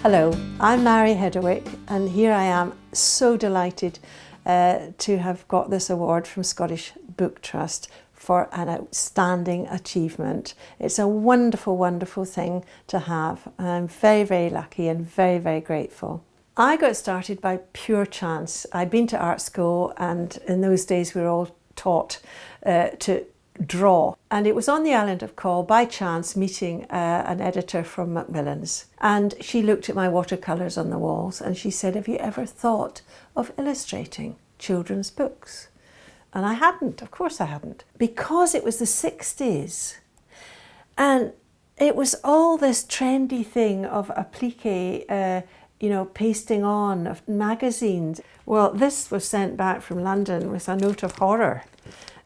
Hello, I'm Mairi Hedderwick, and here I am so delighted to have got this award from Scottish Book Trust for an outstanding achievement. It's a wonderful, wonderful thing to have, and I'm very, very lucky and very, very grateful. I got started by pure chance. I'd been to art school, and in those days we were all taught to draw, and it was on the island of Call by chance meeting an editor from Macmillan's, and she looked at my watercolours on the walls and she said, "Have you ever thought of illustrating children's books?" And I hadn't, of course I hadn't, because it was the 60s and it was all this trendy thing of applique, pasting on of magazines. Well, this was sent back from London with a note of horror.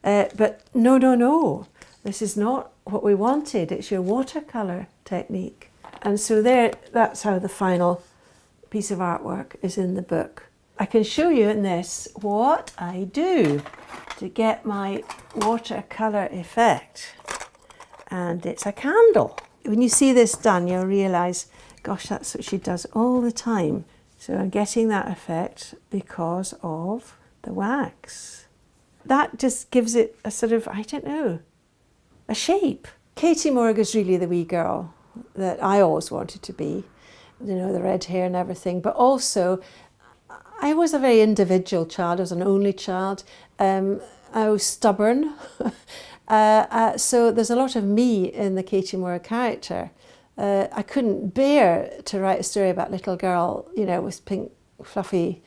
But no, this is not what we wanted. It's your watercolour technique. And so that's how the final piece of artwork is in the book. I can show you in this what I do to get my watercolour effect. And it's a candle. When you see this done, you'll realise, gosh, that's what she does all the time. So I'm getting that effect because of the wax. That just gives it a sort of, a shape. Katie Morag is really the wee girl that I always wanted to be. The red hair and everything. But also, I was a very individual child. I was an only child. I was stubborn. So there's a lot of me in the Katie Morag character. I couldn't bear to write a story about a little girl, with pink, fluffy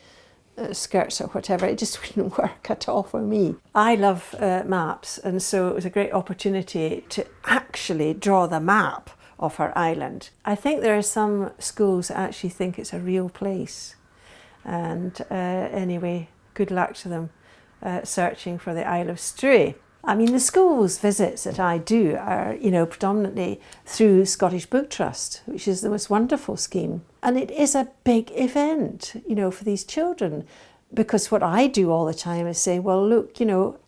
skirts or whatever. It just wouldn't work at all for me. I love maps, and so it was a great opportunity to actually draw the map of our island. I think there are some schools that actually think it's a real place, and anyway, good luck to them searching for the Isle of Stray. I mean, the schools visits that I do are, predominantly through Scottish Book Trust, which is the most wonderful scheme. And it is a big event, for these children, because what I do all the time is say, well, look,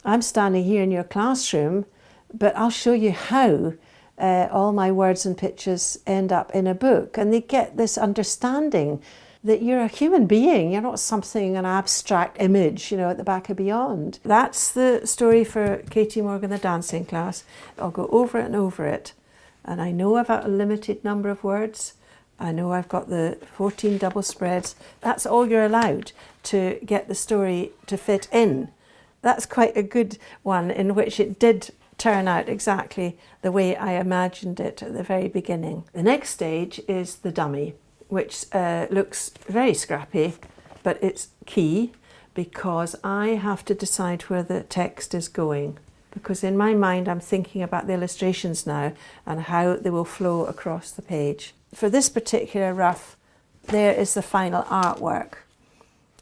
I'm standing here in your classroom, but I'll show you how all my words and pictures end up in a book. And they get this understanding that you're a human being, you're not something, an abstract image, at the back of Beyond. That's the story for Katie Morag in the dancing class. I'll go over it and over it. And I know I've got a limited number of words. I know I've got the 14 double spreads. That's all you're allowed to get the story to fit in. That's quite a good one in which it did turn out exactly the way I imagined it at the very beginning. The next stage is the dummy, which looks very scrappy, but it's key because I have to decide where the text is going. Because in my mind, I'm thinking about the illustrations now and how they will flow across the page. For this particular rough, there is the final artwork.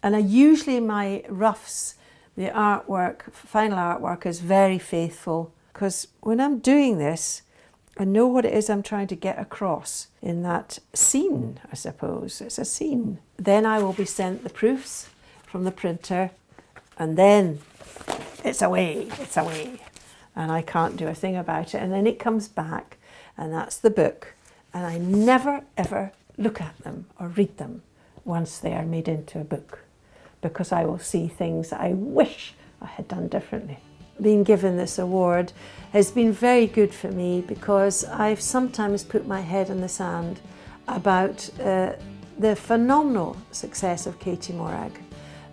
And usually my roughs, the artwork, final artwork is very faithful, because when I'm doing this, I know what it is I'm trying to get across in that scene, I suppose. It's a scene. Then I will be sent the proofs from the printer, and then it's away. And I can't do a thing about it. And then it comes back, and that's the book. And I never, ever look at them or read them once they are made into a book, because I will see things that I wish I had done differently. Being given this award has been very good for me, because I've sometimes put my head in the sand about the phenomenal success of Katie Morag.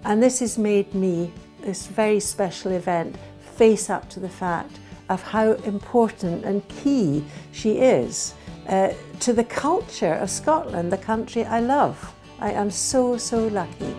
And this has made me, this very special event, face up to the fact of how important and key she is to the culture of Scotland, the country I love. I am so, so lucky.